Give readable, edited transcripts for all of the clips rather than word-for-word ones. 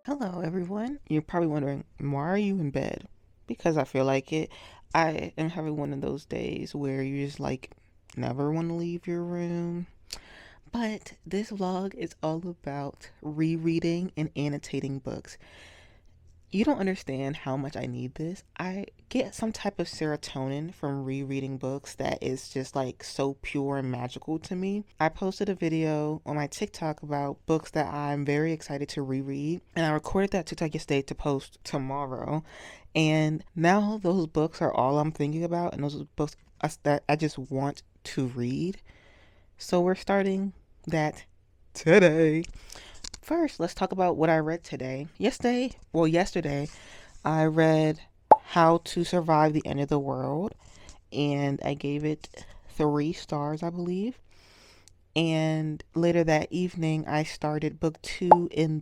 Hello, everyone. You're probably wondering, why are you in bed? Because I feel like it. I am having one of those days where you just never want to leave your room. But this vlog is all about rereading and annotating books. You don't understand how much I need this. I get some type of serotonin from rereading books that is just so pure and magical to me. I posted a video on my TikTok about books that I'm very excited to reread, and I recorded that TikTok yesterday to post tomorrow. And now those books are all I'm thinking about, and those are books that I just want to read. So we're starting that today. First, let's talk about what I read today. Yesterday, I read How to Survive the End of the World, and I gave it 3 stars, I believe. And later that evening, I started book 2 in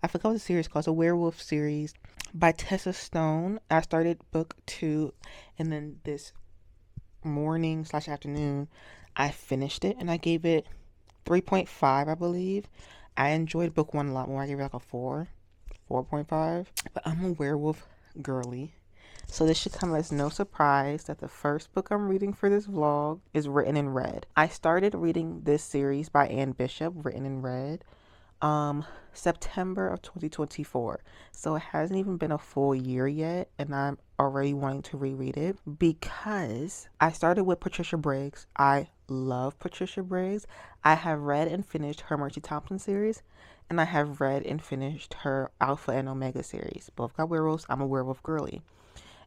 I forgot what the series called, the Werewolf series by Tessa Stone. I started book 2, and then this morning/afternoon, I finished it, and I gave it 3.5, I believe. I enjoyed book 1 a lot more. I gave it a 4.5. But I'm a werewolf girly. So this should come as no surprise that the first book I'm reading for this vlog is Written in Red. I started reading this series by Anne Bishop, Written in Red, September of 2024. So it hasn't even been a full year yet, and I'm already wanting to reread it because I started with Patricia Briggs. I love Patricia Briggs. I have read and finished her Mercy Thompson series, and I have read and finished her Alpha and Omega series. Both got werewolves. I'm a werewolf girly.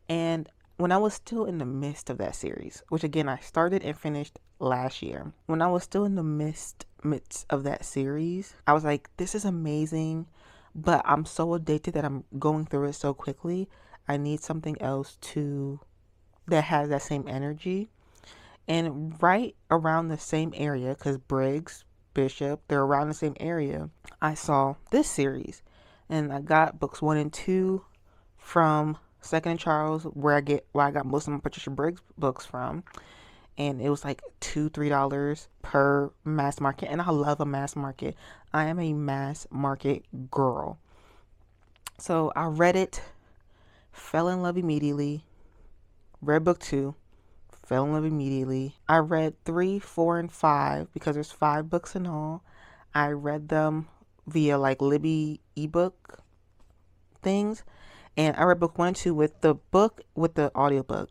And when I was still in the midst of that series, which again I started and finished last year, when I was still in the midst of that series, I was like, this is amazing, but I'm so addicted that I'm going through it so quickly. I need something else that has that same energy. And right around the same area, because Briggs, Bishop, they're around the same area, I saw this series. And I got books 1 and 2 from Second and Charles, where I got most of my Patricia Briggs books from. And it was like $2-3 per mass market. And I love a mass market. I am a mass market girl. So I read it, fell in love immediately, read book 2, fell in love immediately. I read 3, 4, and 5 because there's 5 books in all. I read them via Libby ebook things. And I read book 1 and 2 with the audiobook.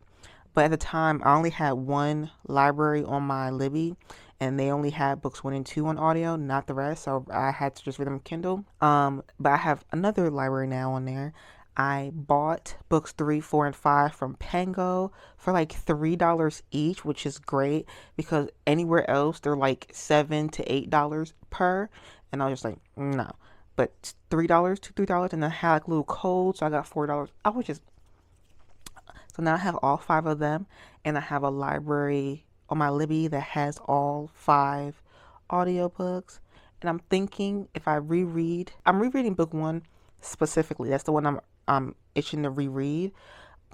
But at the time, I only had one library on my Libby, and they only had books 1 and 2 on audio, not the rest. So I had to just read them on Kindle. But I have another library now on there. I bought books 3, 4, and 5 from Pango for $3 each, which is great because anywhere else they're $7 to $8 per. And I was just like, no. But $3, $3, and I had little codes, so I got $4. So now I have all 5 of them, and I have a library on my Libby that has all 5 audiobooks. And I'm thinking if I'm rereading book 1 specifically. That's the one I'm itching to reread.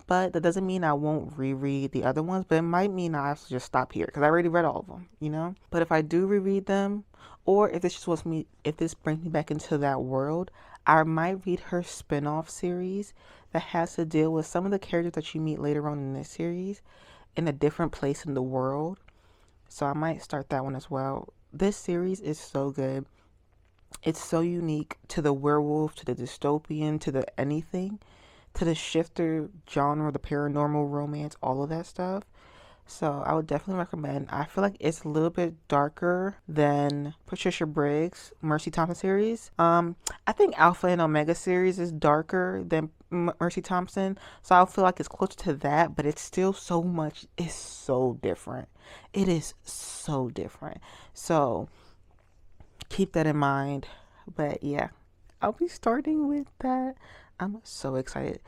But that doesn't mean I won't reread the other ones, but it might mean I have to just stop here because I already read all of them, But if I do reread them, or if this brings me back into that world, I might read her spin-off series that has to deal with some of the characters that you meet later on in this series in a different place in the world. So I might start that one as well. This series is so good. It's so unique to the werewolf, to the dystopian, to the anything, to the shifter genre, the paranormal romance, all of that stuff. So I would definitely recommend. I feel like it's a little bit darker than Patricia Briggs' Mercy Thompson series. I think Alpha and Omega series is darker than Mercy Thompson, so I feel like it's closer to that, but it's still it's so different. It is so different. So keep that in mind. But yeah, I'll be starting with that. I'm so excited.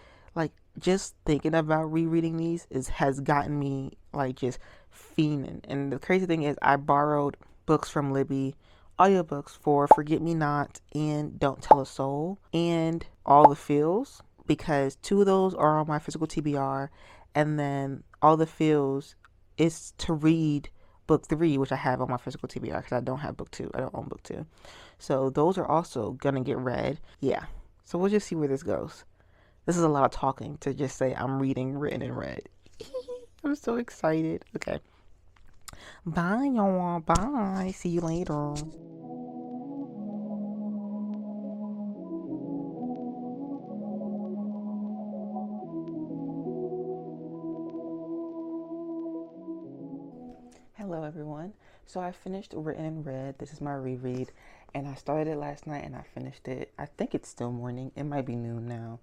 Just thinking about rereading these has gotten me just fiending. And the crazy thing is I borrowed books from Libby, audiobooks for Forget Me Not and Don't Tell a Soul and All the Feels, because 2 of those are on my physical TBR, and then All the Feels is to read book 3, which I have on my physical TBR because I don't have book 2. I don't own book 2. So those are also gonna get read. Yeah. So we'll just see where this goes. This is a lot of talking to just say I'm reading, written, and read. I'm so excited. Okay. Bye, y'all. Bye. See you later. Hello, everyone. So I finished Written and Read. This is my reread, and I started it last night and I finished it. I think it's still morning. It might be noon now.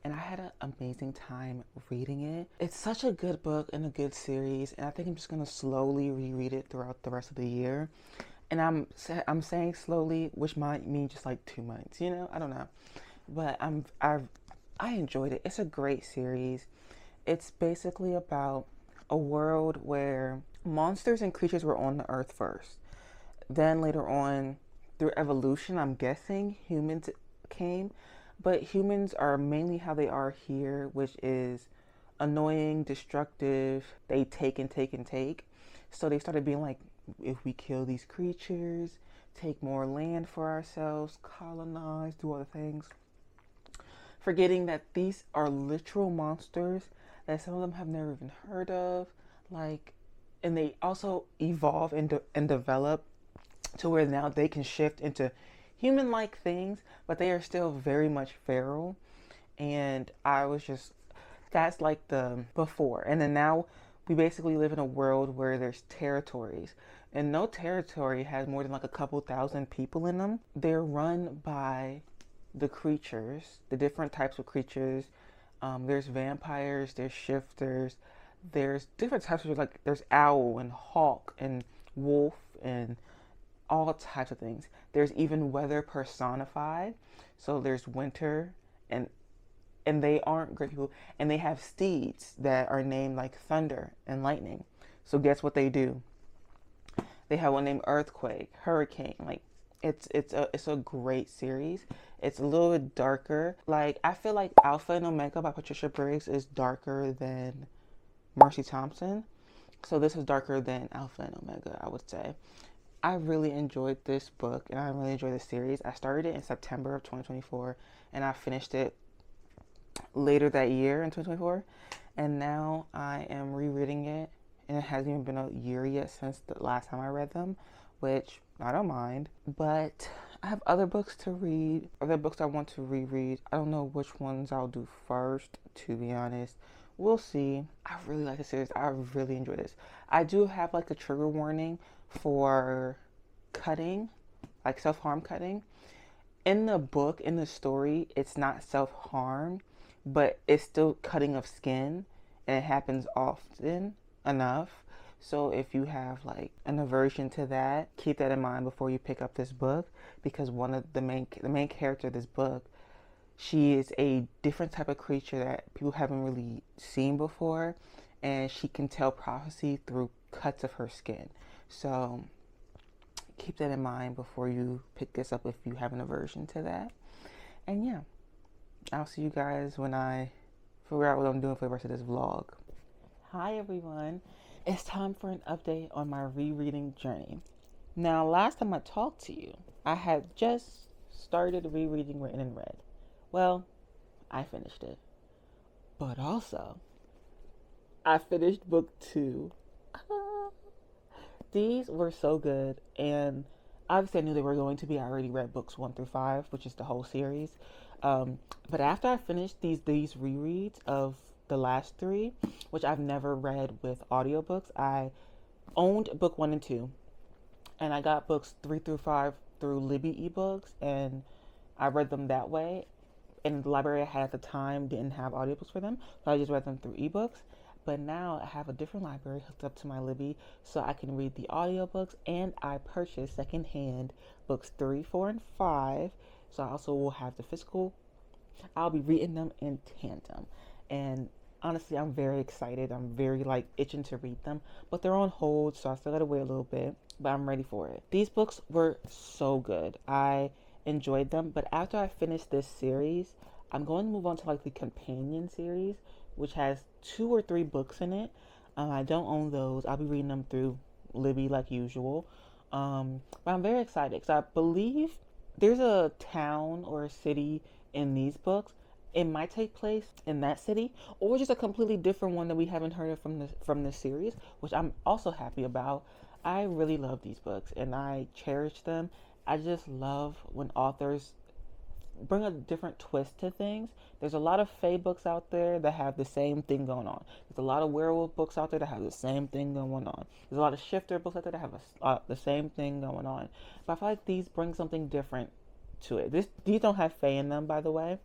And I had an amazing time reading it. It's such a good book and a good series, and I think I'm just gonna slowly reread it throughout the rest of the year. And I'm saying slowly, which might mean just like 2 months. I don't know, but I enjoyed it. It's a great series. It's basically about a world where monsters and creatures were on the earth first. Then later on, through evolution, I'm guessing humans came. But humans are mainly how they are here, which is annoying, destructive. They take and take and take. So they started being like, if we kill these creatures, take more land for ourselves, colonize, do other things. Forgetting that these are literal monsters that some of them have never even heard of. Like, and they also evolve and develop to where now they can shift into human-like things, but they are still very much feral. And I was just, that's like the before. And then now we basically live in a world where there's territories, and no territory has more than like a couple thousand people in them. They're run by the creatures, the different types of creatures. There's vampires, there's shifters, there's different types of, like, there's owl and hawk and wolf and all types of things. There's even weather personified. So there's winter, and they aren't great people. And they have steeds that are named like thunder and lightning. So guess what they do? They have one named earthquake, hurricane. Like, it's a great series. It's a little bit darker. Like, I feel like Alpha and Omega by Patricia Briggs is darker than Mercy Thompson. So this is darker than Alpha and Omega, I would say. I really enjoyed this book, and I really enjoyed the series. I started it in September of 2024, and I finished it later that year in 2024. And now I am rereading it, and it hasn't even been a year yet since the last time I read them, which I don't mind. But I have other books to read, other books I want to reread. I don't know which ones I'll do first, to be honest. We'll see. I really like the series. I really enjoy this. I do have like a trigger warning for cutting, like self-harm cutting. In the book, in the story, it's not self-harm, but it's still cutting of skin, and it happens often enough. So if you have like an aversion to that, keep that in mind before you pick up this book, because one of the main character of this book, she is a different type of creature that people haven't really seen before, and she can tell prophecy through cuts of her skin. So keep that in mind before you pick this up if you have an aversion to that. And yeah, I'll see you guys when I figure out what I'm doing for the rest of this vlog. Hi everyone, it's time for an update on my rereading journey. Now, last time I talked to you, I had just started rereading Written and Read. Well, I finished it. But also, I finished book 2. These were so good, and obviously I knew they were going to be. I already read books 1 through 5, which is the whole series. But after I finished these rereads of the last 3, which I've never read with audiobooks, I owned book 1 and 2, and I got books 3 through 5 through Libby ebooks, and I read them that way. And the library I had at the time didn't have audiobooks for them, so I just read them through ebooks. But now I have a different library hooked up to my Libby, so I can read the audiobooks, and I purchased secondhand books 3, 4, and 5. So I also will have the physical. I'll be reading them in tandem. And honestly, I'm very excited. I'm very itching to read them, but they're on hold, so I still gotta wait a little bit, but I'm ready for it. These books were so good. I enjoyed them, but after I finish this series, I'm going to move on to the companion series, which has 2 or 3 books in it. I don't own those. I'll be reading them through Libby like usual. But I'm very excited because I believe there's a town or a city in these books, it might take place in that city, or just a completely different one that we haven't heard of from this series, which I'm also happy about. I really love these books and I cherish them. I just love when authors bring a different twist to things. There's a lot of fae books out there that have the same thing going on. There's a lot of werewolf books out there that have the same thing going on. There's a lot of shifter books out there that have the same thing going on. But I feel like these bring something different to it. These don't have fae in them, by the way,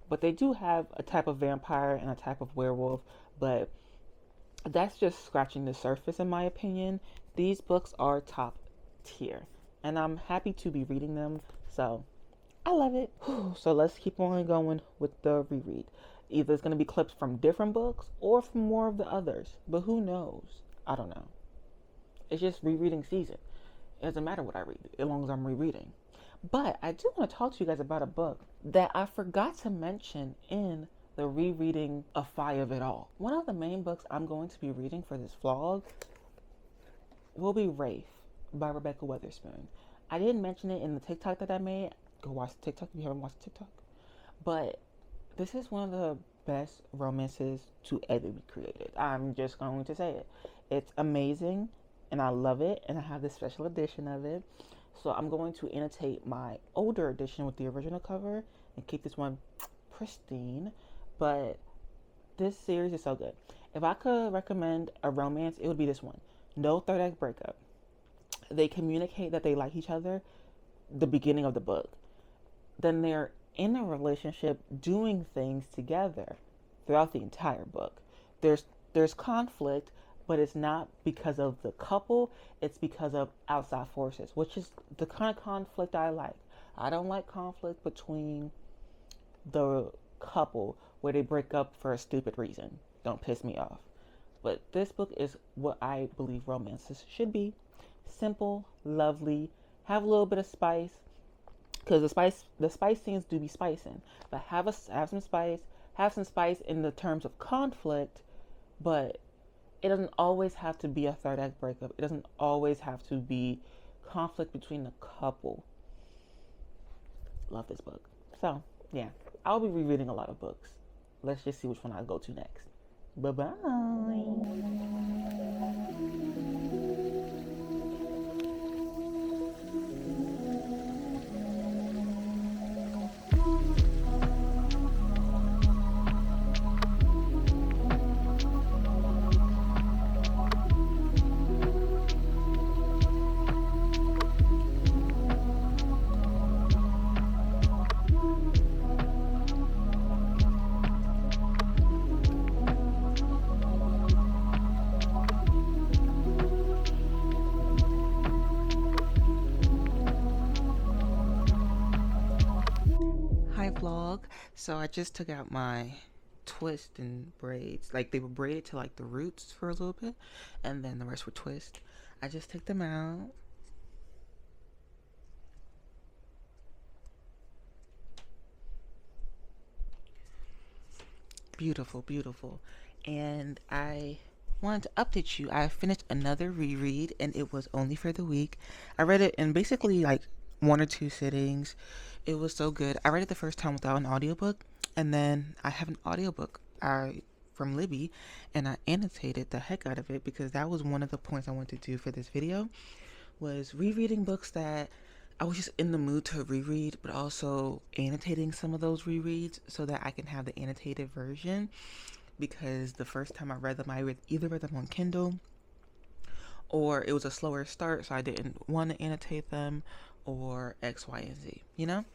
but they do have a type of vampire and a type of werewolf. But that's just scratching the surface, in my opinion. These books are top tier, and I'm happy to be reading them. So I love it. So let's keep on going with the reread. Either it's going to be clips from different books or from more of the others. But who knows? I don't know. It's just rereading season. It doesn't matter what I read as long as I'm rereading. But I do want to talk to you guys about a book that I forgot to mention in the rereading of it all. One of the main books I'm going to be reading for this vlog will be Rafe by Rebecca Weatherspoon. I didn't mention it in the TikTok that I made. Go watch the TikTok if you haven't watched TikTok. But this is one of the best romances to ever be created. I'm just going to say it. It's amazing and I love it, and I have this special edition of it. So I'm going to annotate my older edition with the original cover and keep this one pristine. But this series is so good. If I could recommend a romance, it would be this one. No third act breakup. They communicate that they like each other the beginning of the book. Then they're in a relationship doing things together throughout the entire book. There's conflict, but it's not because of the couple, it's because of outside forces, which is the kind of conflict I like. I don't like conflict between the couple where they break up for a stupid reason. Don't piss me off. But this book is what I believe romances should be. Simple, lovely, have a little bit of spice, because the spice scenes do be spicing, but have some spice in the terms of conflict, but it doesn't always have to be a third act breakup. It doesn't always have to be conflict between the couple. Love this book. So yeah, I'll be rereading a lot of books. Let's just see which one I go to next. Bye bye. Vlog. So I just took out my twist and braids. Like, they were braided to like the roots for a little bit, and then the rest were twist. I just took them out. Beautiful, beautiful. And I wanted to update you. I finished another reread, and it was only for the week. I read it in basically like 1 or 2 sittings. It was so good. I read it the first time without an audiobook, and then I have an audiobook from Libby, and I annotated the heck out of it because that was one of the points I wanted to do for this video, was rereading books that I was just in the mood to reread, but also annotating some of those rereads so that I can have the annotated version, because the first time I read them, I either read them on Kindle or it was a slower start, so I didn't want to annotate them, or X, Y, and Z, you know?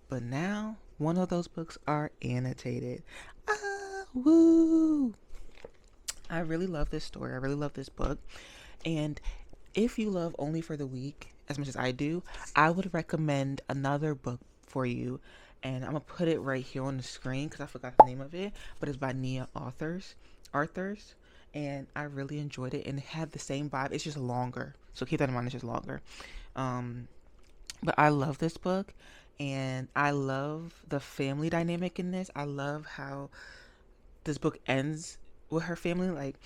But now, one of those books are annotated. Ah, woo! I really love this story. I really love this book. And if you love Only for the Week as much as I do, I would recommend another book for you. And I'm going to put it right here on the screen because I forgot the name of it. But it's by Nia Arthurs. And I really enjoyed it. And it had the same vibe. It's just longer. So keep that in mind. It's just longer. But I love this book, and I love the family dynamic in this. I love how this book ends with her family. Like,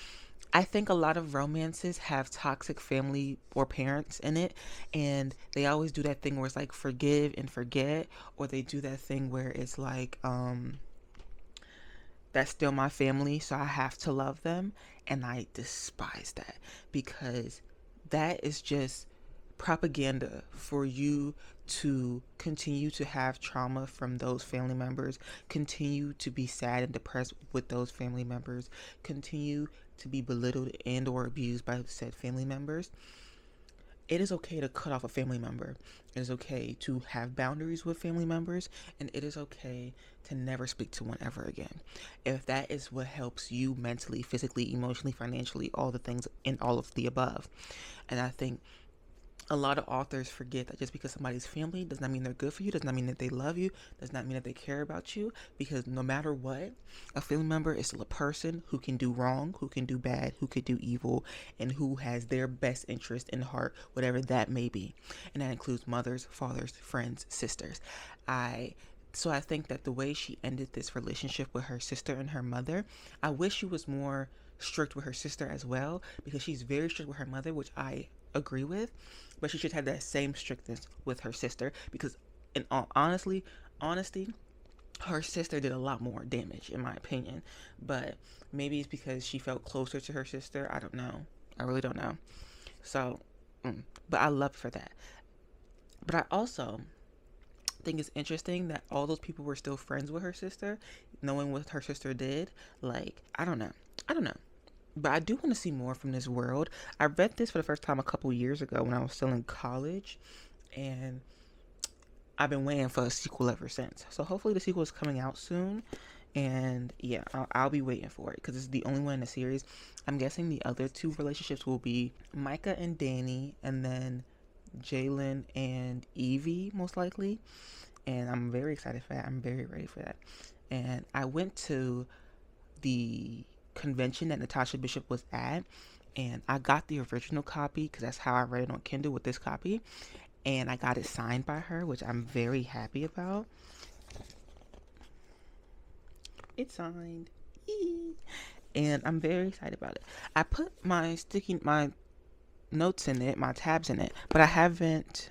I think a lot of romances have toxic family or parents in it, and they always do that thing where it's like forgive and forget, or they do that thing where it's like that's still my family, so I have to love them. And I despise that, because that is just propaganda for you to continue to have trauma from those family members, continue to be sad and depressed with those family members, continue to be belittled and or abused by said family members. It is okay to cut off a family member. It is okay to have boundaries with family members, and it is okay to never speak to one ever again. If that is what helps you mentally, physically, emotionally, financially, all the things and all of the above. And I think a lot of authors forget that just because somebody's family does not mean they're good for you, does not mean that they love you, does not mean that they care about you, because no matter what, a family member is still a person who can do wrong, who can do bad, who could do evil, and who has their best interest in heart, whatever that may be. And that includes mothers, fathers, friends, sisters. So I think that the way she ended this relationship with her sister and her mother, I wish she was more strict with her sister as well, because she's very strict with her mother, which I agree with, but she should have that same strictness with her sister, because in all honesty, her sister did a lot more damage in my opinion. But maybe it's because she felt closer to her sister. I don't know. I really don't know. So, but I love for that. But I also think it's interesting that all those people were still friends with her sister, knowing what her sister did. Like, I don't know. I don't know. But I do want to see more from this world. I read this for the first time a couple years ago when I was still in college, and I've been waiting for a sequel ever since. So hopefully the sequel is coming out soon, and yeah, I'll be waiting for it because it's the only one in the series. I'm guessing the other two relationships will be Micah and Danny, and then Jalen and Evie, most likely. And I'm very excited for that. I'm very ready for that. And I went to the convention that Natasha Bishop was at, and I got the original copy because that's how I read it on Kindle with this copy, and I got it signed by her, which I'm very happy about. It's signed. And I'm very excited about it. I put my notes in it, my tabs in it, but I haven't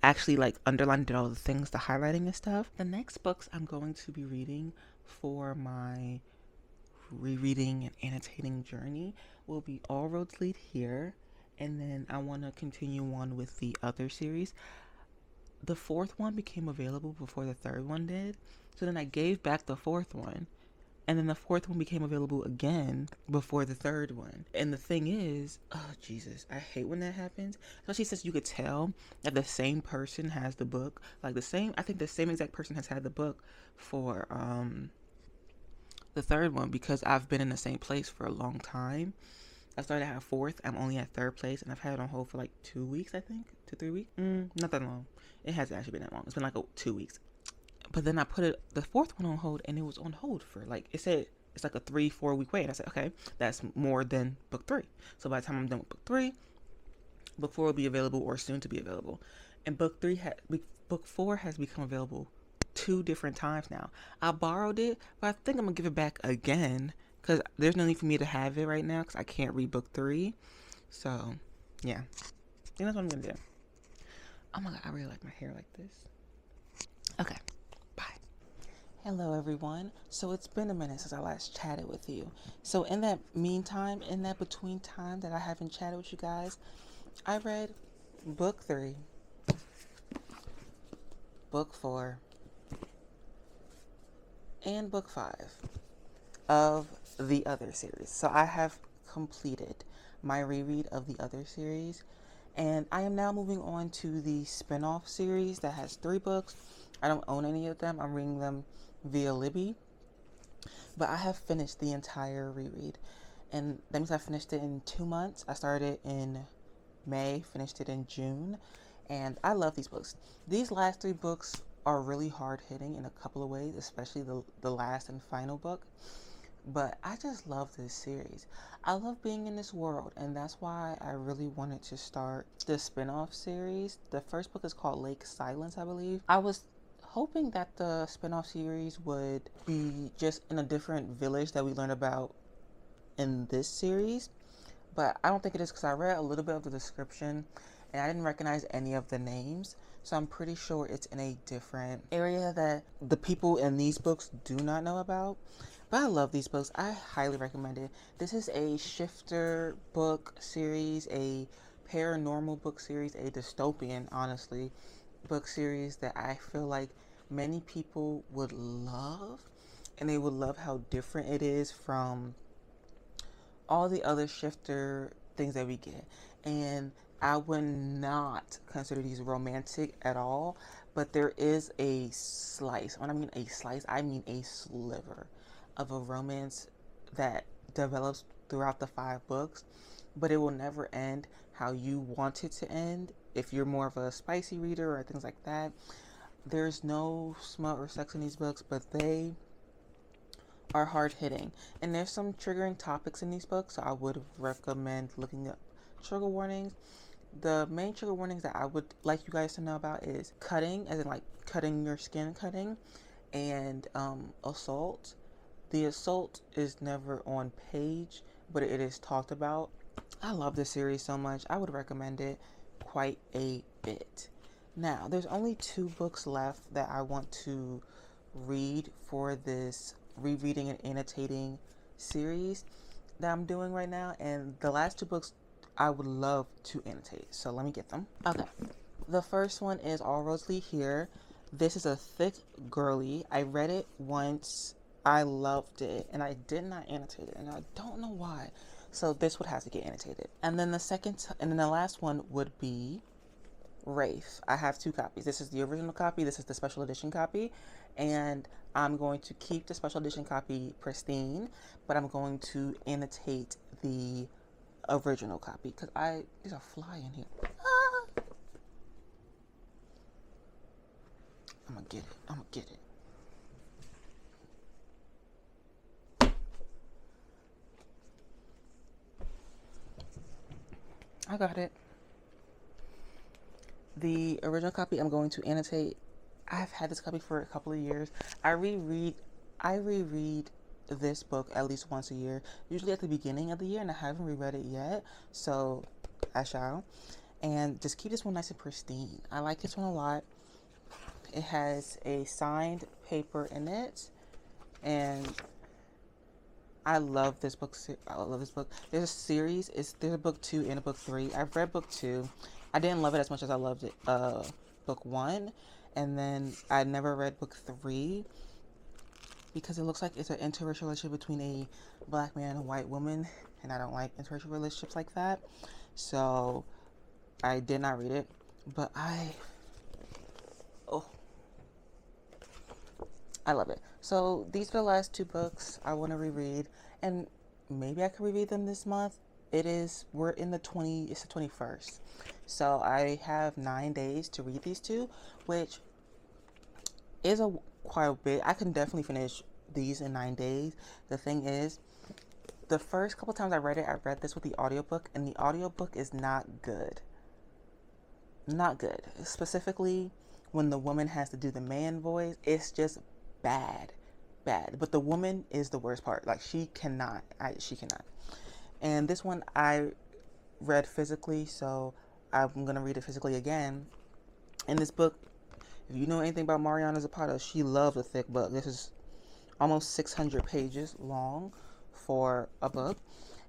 actually like underlined did all the things, the highlighting and stuff. The next books I'm going to be reading for my rereading and annotating journey will be All Roads Lead Here, and then I want to continue on with the other series. The fourth one became available before the third one did, so then I gave back the fourth one, and then the fourth one became available again before the third one. And the thing is, oh Jesus, I hate when that happens. Especially since you could tell that the same person has the book, like I think the same exact person has had the book for the third one, because I've been in the same place for a long time. I started at fourth. I'm only at third place, and I've had it on hold for like 2 weeks, I think. 2-3 weeks. Not that long. It hasn't actually been that long. It's been like 2 weeks. But then I put the fourth one on hold, and it was on hold for like, it said it's like a 3-4 week wait. I said, okay, that's more than book 3. So by the time I'm done with book 3, book 4 will be available, or soon to be available. And book 4 has become available 2 different times now. I borrowed it, but I think I'm gonna give it back again, because there's no need for me to have it right now because I can't read book 3. So yeah, I think that's what I'm gonna do. Oh my god, I really like my hair like this. Okay, bye. Hello everyone. So it's been a minute since I last chatted with you. So in that meantime, in that between time that I haven't chatted with you guys, I read book 3, book 4, and book 5 of the other series. So I have completed my reread of the other series, and I am now moving on to the spin-off series that has 3 books. I don't own any of them. I'm reading them via Libby, but I have finished the entire reread, and that means I finished it in 2 months. I started in May, finished it in June, and I love these books. These last 3 books are really hard hitting in a couple of ways, especially the last and final book. But I just love this series. I love being in this world, and that's why I really wanted to start the spin-off series. The first book is called Lake Silence, I believe. I was hoping that the spin-off series would be just in a different village that we learn about in this series, but I don't think it is because I read a little bit of the description and I didn't recognize any of the names. So I'm pretty sure it's in a different area that the people in these books do not know about. But I love these books. I highly recommend it. This is a shifter book series, a paranormal book series, a dystopian, honestly, book series that I feel like many people would love. And they would love how different it is from all the other shifter things that we get. And I would not consider these romantic at all, but there is a slice. When I mean a slice, I mean a sliver of a romance that develops throughout the 5 books, but it will never end how you want it to end. If you're more of a spicy reader or things like that, there's no smut or sex in these books, but they are hard hitting. And there's some triggering topics in these books, so I would recommend looking up trigger warnings. The main trigger warnings that I would like you guys to know about is cutting, as in like cutting your skin cutting, and assault. The assault is never on page, but it is talked about. I love this series so much. I would recommend it quite a bit. Now, there's only 2 books left that I want to read for this rereading and annotating series that I'm doing right now, and the last 2 books I would love to annotate, so let me get them. Okay, the first one is All Roads Lead Here. This is a thick girly. I read it once, I loved it, and I did not annotate it, and I don't know why, so this would have to get annotated. And then the last one would be Wraith. I have 2 copies. This is the original copy, this is the special edition copy, and I'm going to keep the special edition copy pristine, but I'm going to annotate the original copy because there's a fly in here. I'm gonna get it. I got it. The original copy I'm going to annotate. I've had this copy for a couple of years. I reread this book at least once a year, usually at the beginning of the year, and I haven't reread it yet, so I shall. And just keep this one nice and pristine. I like this one a lot. It has a signed paper in it, and I love this book. I love this book. There's a series. There's a book 2 and a book 3. I've read book 2. I didn't love it as much as I loved it. Book 1, and then I never read book 3 because it looks like it's an interracial relationship between a black man and a white woman, and I don't like interracial relationships like that. So I did not read it, but I love it. So these are the last 2 books I want to reread, and maybe I can reread them this month. We're in it's the 21st. So I have 9 days to read these 2, which is quite a bit. I can definitely finish these in 9 days. The thing is, the first couple times I read this with the audiobook, and the audiobook is not good. Not good. Specifically, when the woman has to do the man voice, it's just bad. But the woman is the worst part. Like, she cannot. And this one I read physically, so I'm going to read it physically again. And this book, if you know anything about Mariana Zapata, she loved a thick book. This is almost 600 pages long for a book.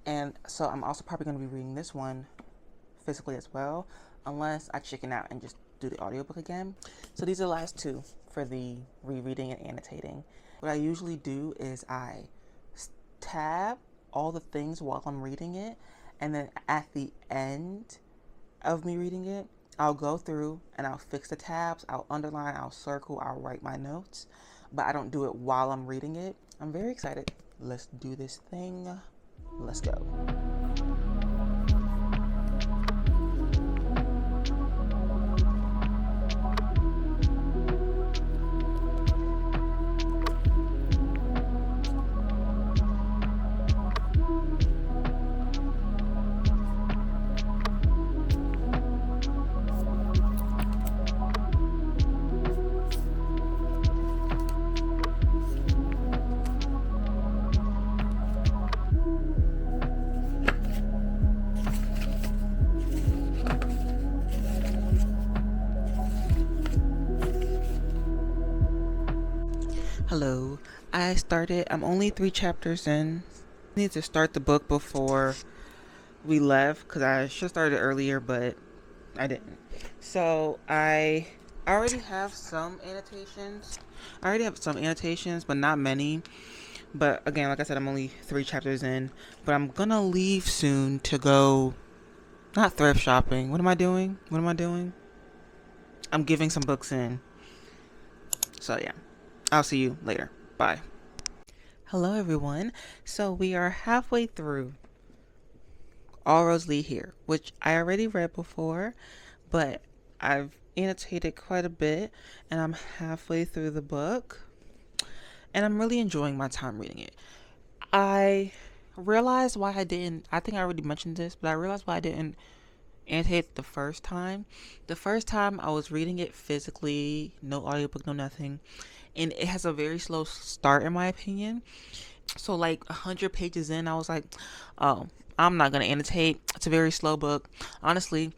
And so I'm also probably going to be reading this one physically as well, unless I chicken out and just do the audiobook again. So these are the last 2 for the rereading and annotating. What I usually do is I tab all the things while I'm reading it, and then at the end of me reading it, I'll go through and I'll fix the tabs, I'll underline, I'll circle, I'll write my notes, but I don't do it while I'm reading it. I'm very excited. Let's do this thing. Let's go. Hello. I'm only 3 chapters in. I need to start the book before we left because I should have started earlier, but I didn't. So I already have some annotations. But not many. But again, like I said, I'm only 3 chapters in. But I'm gonna leave soon to go, not thrift shopping. What am I doing? I'm giving some books in. So yeah. I'll see you later. Bye. Hello, everyone. So we are halfway through All Roads Lead Here, which I already read before, but I've annotated quite a bit, and I'm halfway through the book, and I'm really enjoying my time reading it. I realized why I didn't, I think I already mentioned this, but I realized why I didn't annotate the first time. The first time I was reading it physically, no audiobook, no nothing, and it has a very slow start in my opinion. So like 100 pages in, I was like, oh, I'm not going to annotate. It's a very slow book. Honestly,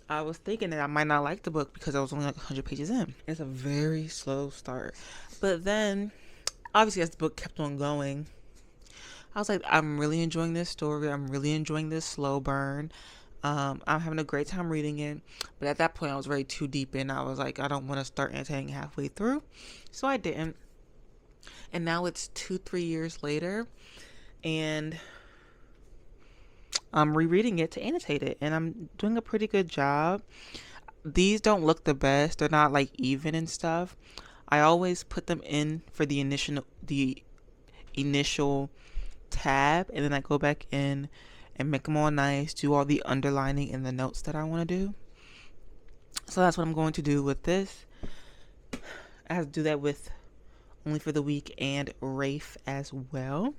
I was thinking that I might not like the book because I was only like 100 pages in. It's a very slow start. But then, obviously, as the book kept on going, I was like, I'm really enjoying this story. I'm really enjoying this slow burn. I'm having a great time reading it. But at that point, I was very too deep in. I was like, I don't want to start annotating halfway through. So I didn't. And now it's 2-3 years later. And I'm rereading it to annotate it, and I'm doing a pretty good job. These don't look the best. They're not like even and stuff. I always put them in for the initial tab, and then I go back in and make them all nice, do all the underlining and the notes that I want to do. So that's what I'm going to do with this. I have to do that with Only for the Week and Rafe as well.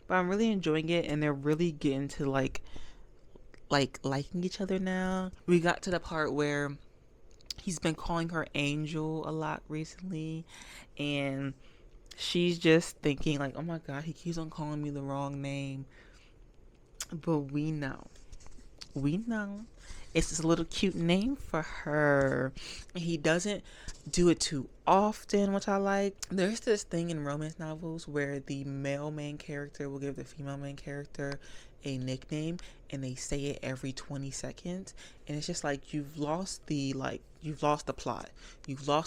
But I'm really enjoying it, and they're really getting to like liking each other now. We got to the part where he's been calling her Angel a lot recently, and she's just thinking like, oh my god, he keeps on calling me the wrong name. But we know it's just a little cute name for her. He doesn't do it too often, which I like. There's this thing in romance novels where the male main character will give the female main character a nickname, and they say it every 20 seconds, and it's just like you've lost the plot. You've lost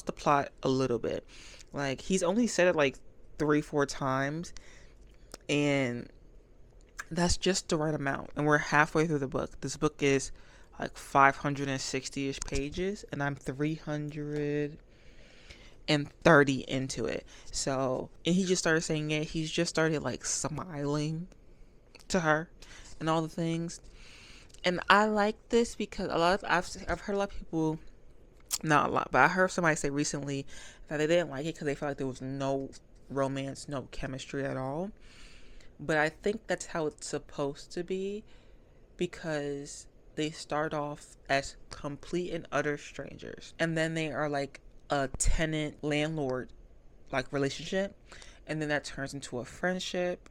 the plot a little bit. Like, he's only said it like 3-4 times, and that's just the right amount. And we're halfway through the book. This book is like 560-ish pages, and I'm 330 into it. So, and he just started saying it. He's just started like smiling to her and all the things. And I like this because I've heard a lot of people, not a lot, but I heard somebody say recently that they didn't like it because they felt like there was no romance, no chemistry at all. But I think that's how it's supposed to be, because they start off as complete and utter strangers, and then they are like a tenant landlord like relationship, and then that turns into a friendship.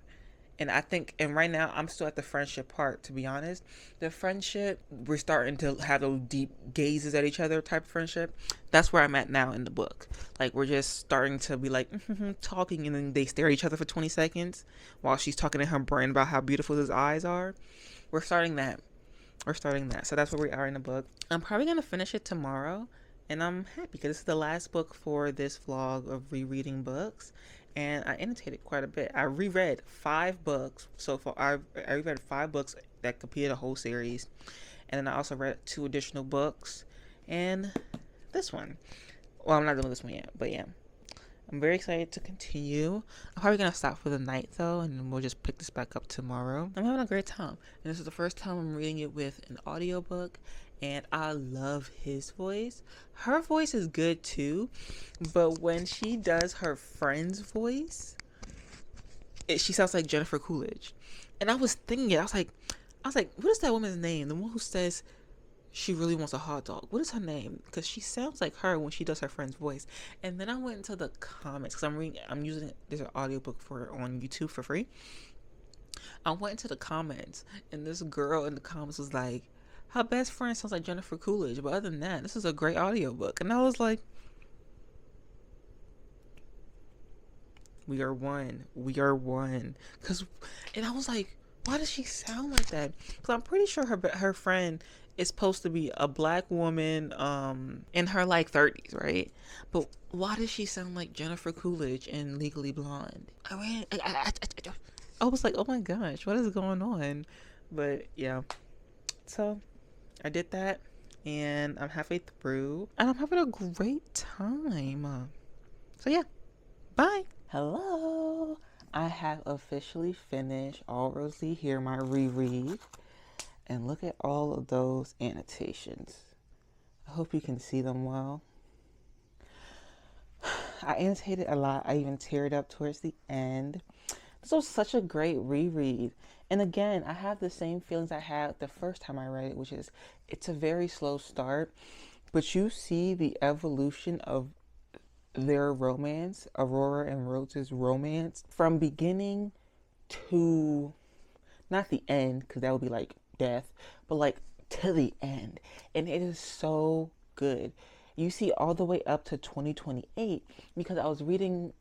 And I think, and right now I'm still at the friendship part, to be honest. The friendship, we're starting to have those deep gazes at each other type of friendship. That's where I'm at now in the book. Like, we're just starting to be like talking, and then they stare at each other for 20 seconds while she's talking in her brain about how beautiful his eyes are. We're starting that. So that's where we are in the book. I'm probably going to finish it tomorrow, and I'm happy because this is the last book for this vlog of rereading books. And I annotated quite a bit. I reread 5 books so far. I reread 5 books that completed a whole series. And then I also read 2 additional books. And this one. Well, I'm not doing this one yet, but yeah. I'm very excited to continue. I'm probably going to stop for the night, though, and then we'll just pick this back up tomorrow. I'm having a great time. And this is the first time I'm reading it with an audiobook, and I love his voice. Her voice is good, too, but when she does her friend's voice, she sounds like Jennifer Coolidge. And I was thinking it. I was like, what is that woman's name? The one who says she really wants a hot dog. What is her name? Because she sounds like her when she does her friend's voice. And then I went into the comments, because I'm using there's an audiobook for it on YouTube for free. I went into the comments, and this girl in the comments was like, her best friend sounds like Jennifer Coolidge, but other than that, this is a great audiobook. And I was like, We are one. We are one. And I was like, why does she sound like that? Because I'm pretty sure her friend is supposed to be a black woman, in her like 30s, right? But why does she sound like Jennifer Coolidge in Legally Blonde? I was like, oh my gosh, what is going on? But yeah, so I did that, and I'm halfway through, and I'm having a great time. So yeah, bye. Hello. I have officially finished All Rosalie Here, my reread. And look at all of those annotations. I hope you can see them well. I annotated a lot. I even teared up towards the end. This was such a great reread. And again, I have the same feelings I had the first time I read it, which is it's a very slow start, but you see the evolution of their romance, Aurora and Rose's romance, from beginning to not the end, because that would be like death, but like to the end. And it is so good. You see all the way up to 2028, because I was reading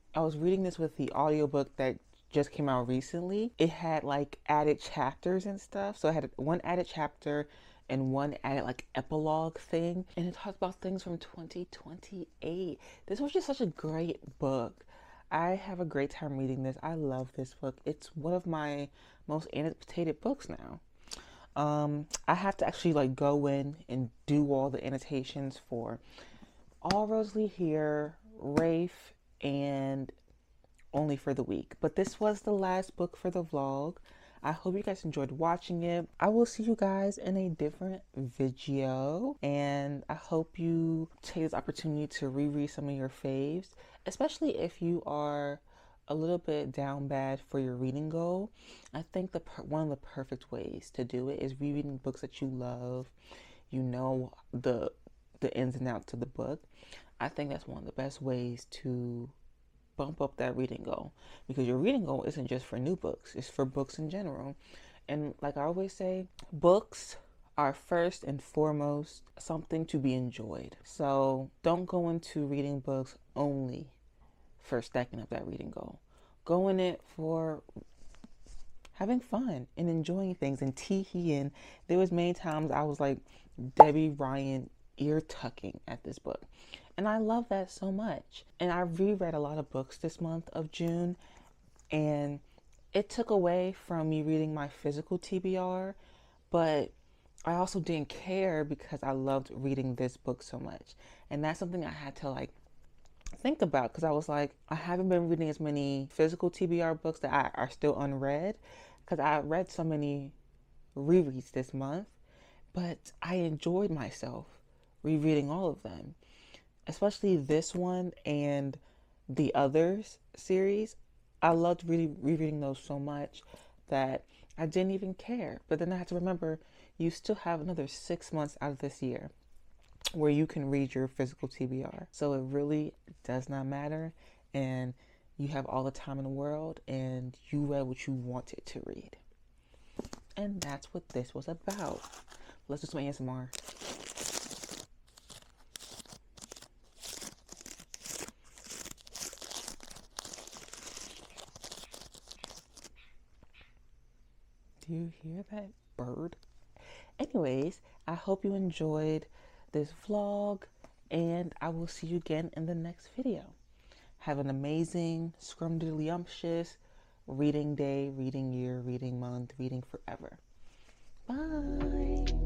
this with the audiobook that just came out recently. It had like added chapters and stuff. So I had one added chapter and one added like epilogue thing, and it talks about things from 2028. This was just such a great book. I have a great time reading this. I love this book. It's one of my most annotated books now. I have to actually like go in and do all the annotations for All Rosalie Here, Rafe, and Only for the Week. But this was the last book for the vlog. I hope you guys enjoyed watching it. I will see you guys in a different video, and I hope you take this opportunity to reread some of your faves, especially if you are a little bit down bad for your reading goal. I think one of the perfect ways to do it is rereading books that you love. You know the ins and outs of the book. I think that's one of the best ways to bump up that reading goal, because your reading goal isn't just for new books, it's for books in general. And like I always say, books are first and foremost something to be enjoyed. So don't go into reading books only for stacking up that reading goal. Go in it for having fun and enjoying things and tee-heeing. There was many times I was like Debbie Ryan ear tucking at this book. And I love that so much. And I reread a lot of books this month of June, and it took away from me reading my physical TBR, but I also didn't care because I loved reading this book so much. And that's something I had to like think about, because I was like, I haven't been reading as many physical TBR books that are still unread, because I read so many rereads this month, but I enjoyed myself rereading all of them. Especially this one and the Others series. I loved rereading those so much that I didn't even care. But then I had to remember, you still have another 6 months out of this year where you can read your physical TBR. So it really does not matter, and you have all the time in the world, and you read what you wanted to read. And that's what this was about. Let's do some ASMR. Do you hear that bird? Anyways, I hope you enjoyed this vlog, and I will see you again in the next video. Have an amazing, scrumdiddlyumptious reading day, reading year, reading month, reading forever. Bye.